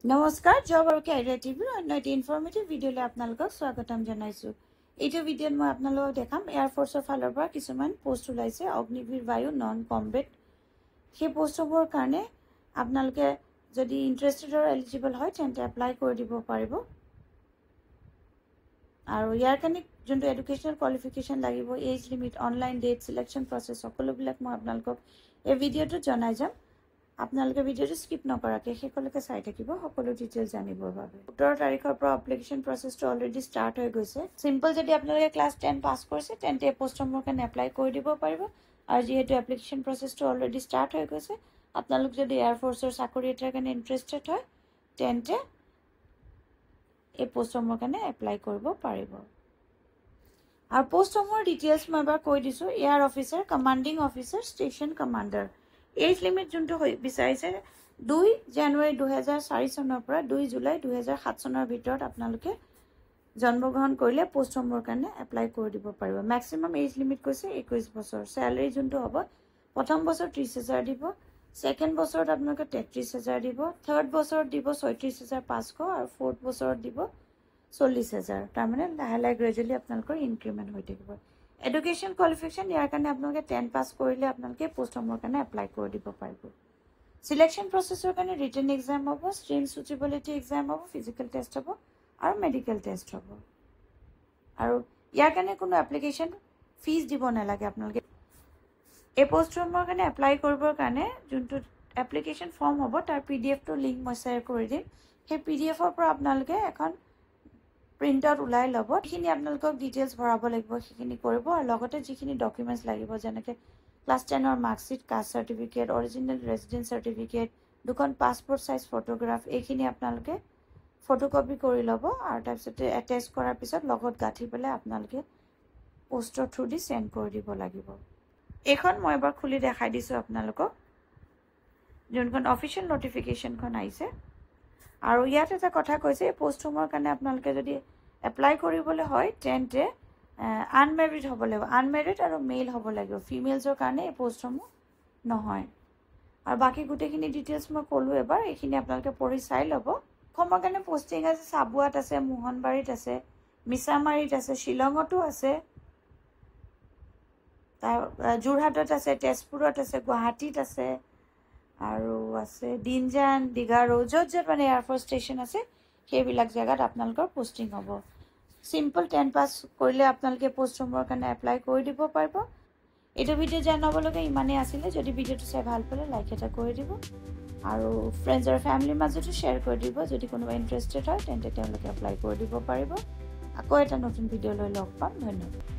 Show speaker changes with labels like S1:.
S1: নমস্কাৰ জব আৰু কেৰিয়াৰ টিভিৰ অন্য এটা ইনফৰ্মেটিভ ভিডিঅ'লৈ আপোনালোকক স্বাগতম জনাইছোঁ। এইটো ভিডিঅ'ত মই আপোনালোকক দেখাম এয়াৰফ'ৰ্চৰ ফালৰ পৰা কিছুমান পোষ্ট ওলাইছে অগ্নিবীৰ বায়ু নন কম্বেট। সেই পোষ্টবোৰৰ কাৰণে আপোনালোকে যদি ইণ্টাৰেষ্টেড আৰু এলিজিবল হয় তেন্তে এপ্লাই কৰি দিব পাৰিব। আৰু ইয়াৰ কাৰণে যোনটো এডুকেশ্যনেল কোৱালিফিকেশ্যন লাগিব, age limit, online date, selection process সকলোবিলাক মই আপোনালোকক এই ভিডিঅ'টোত জনাই যাম। আপোনালোকে ভিডিঅ'টো স্কিপ নকৰাকৈ শেষলৈকে চাই থাকিব সকলো ডিটেইলছ জানিবৰ বাবে। 17 তাৰিখৰ পৰা এপ্লিকেশ্যন প্ৰচেছটো অলৰেডি ষ্টাৰ্ট হৈ গৈছে। চিম্পল যদি আপোনালোকে ক্লাছ 10 পাছ কৰিছে তেন্তে এই পোষ্টসমূহৰ কাৰণে এপ্লাই কৰি দিব পাৰিব। আৰু যিহেতু এপ্লিকেশ্যন প্ৰচেছটো অলৰেডি ষ্টাৰ্ট হৈ গৈছে, আপোনালোক যদি এয়াৰফ'ৰ্চৰ চাকৰি এটাৰ কাৰণে ইণ্টাৰেষ্টেড হয় তেন্তে এই পোষ্টসমূহৰ কাৰণে এপ্লাই কৰিব পাৰিব। আৰু পোষ্টসমূহৰ ডিটেইলছ মই এবাৰ কৈ দিছোঁ। Air officer, commanding officer, station commander. Age limit যোনটো বিচাৰিছে 2 জানুৱাৰী 2004 চনৰ পৰা 2 জুলাই 2007 চনৰ ভিতৰত আপোনালোকে জন্মগ্ৰহণ কৰিলে পোষ্টসমূহৰ কাৰণে এপ্লাই কৰি দিব পাৰিব। মেক্সিমাম এজ লিমিট কৈছে 21 বছৰ। চেলাৰী যোনটো হ'ব, প্ৰথম বছৰ 30,000 দিব, ছেকেণ্ড বছৰত আপোনালোকে 33,000 দিব, থাৰ্ড বছৰত দিব 36,500 আৰু ফ'ৰ্থ বছৰত দিব 40,000। তাৰমানে লাহে লাহে গ্ৰেজুৱেলি আপোনালোকৰ ইনক্ৰিমেণ্ট হৈ থাকিব। এডুকেশ্যন কোৱালিফিকেশ্যন ইয়াৰ কাৰণে আপোনালোকে 10 পাছ কৰিলে আপোনালোকে পোষ্টসমূহৰ কাৰণে এপ্লাই কৰি দিব পাৰিব। চিলেকশ্যন প্ৰচেছৰ কাৰণে ৰিটেন এক্সাম হ'ব, ষ্ট্ৰীম সুইটেবিলিটি এক্সাম হ'ব, ফিজিকেল টেষ্ট হ'ব আৰু মেডিকেল টেষ্ট হ'ব। আৰু ইয়াৰ কাৰণে কোনো এপ্লিকেশ্যন ফিজ দিব নালাগে। আপোনালোকে এই পোষ্টসমূহৰ কাৰণে এপ্লাই কৰিবৰ কাৰণে যোনটো এপ্লিকেশ্যন ফৰ্ম হ'ব তাৰ PDF-টো লিংক মই শ্বেয়াৰ কৰি দিম। সেই PDF-ৰ পৰা আপোনালোকে এখন প্ৰিণ্ট আউট ওলাই ল'ব। সেইখিনি আপোনালোকক ডিটেইলছ ভৰাব লাগিব, সেইখিনি কৰিব। আৰু লগতে যিখিনি ডকুমেণ্টছ লাগিব যেনেকৈ ক্লাছ 10ৰ marksheet, caste certificate, original residence certificate, 2খন পাছপৰ্ট চাইজ ফটোগ্ৰাফ, এইখিনি আপোনালোকে ফটোকপি কৰি ল'ব। আৰু তাৰপিছতে এটেচ কৰাৰ পিছত লগত গাঁঠি পেলাই আপোনালোকে পোষ্টৰ থ্ৰু দি চেণ্ড কৰি দিব লাগিব। এইখন মই এবাৰ খুলি দেখাই দিছোঁ আপোনালোকক, যোনখন অফিচিয়েল নটিফিকেশ্যনখন আহিছে। আৰু ইয়াত এটা কথা কৈছে, এই পোষ্টসমূহৰ কাৰণে আপোনালোকে যদি এপ্লাই কৰিবলৈ হয় তেন্তে আনমেৰিড হ'ব লাগিব। আনমেৰিড আৰু মেইল হ'ব লাগিব। ফিমেলছৰ কাৰণে এই পোষ্টসমূহ নহয়। আৰু বাকী গোটেইখিনি ডিটেইলছ মই ক'লোঁ এবাৰ, এইখিনি আপোনালোকে পঢ়ি চাই ল'ব। অসমৰ কাৰণে পষ্টিং আছে, চাবুৱাত আছে, মোহনবাৰীত আছে, মিছামাৰীত আছে, শ্বিলঙতো আছে, যোৰহাটত আছে, তেজপুৰত আছে, গুৱাহাটীত আছে, আৰু আছে দিনজান, দীঘাৰু, য'ত য'ত মানে এয়াৰফ'ৰ্চ ষ্টেচন আছে সেইবিলাক জেগাত আপোনালোকৰ পষ্টিং হ'ব। চিম্পল 10 পাছ কৰিলে আপোনালোকে পোষ্টসমূহৰ কাৰণে এপ্লাই কৰি দিব পাৰিব। এইটো ভিডিঅ' জনাবলগীয়া ইমানেই আছিলে। যদি ভিডিঅ'টো চাই ভাল পালে লাইক এটা কৰি দিব আৰু ফ্ৰেণ্ডছ আৰু ফেমিলিৰ মাজতো শ্বেয়াৰ কৰি দিব। যদি কোনোবা ইণ্টাৰেষ্টেড হয় তেন্তে তেওঁলোকে এপ্লাই কৰি দিব পাৰিব। আকৌ এটা নতুন ভিডিঅ' লৈ লগ পাম। ধন্যবাদ।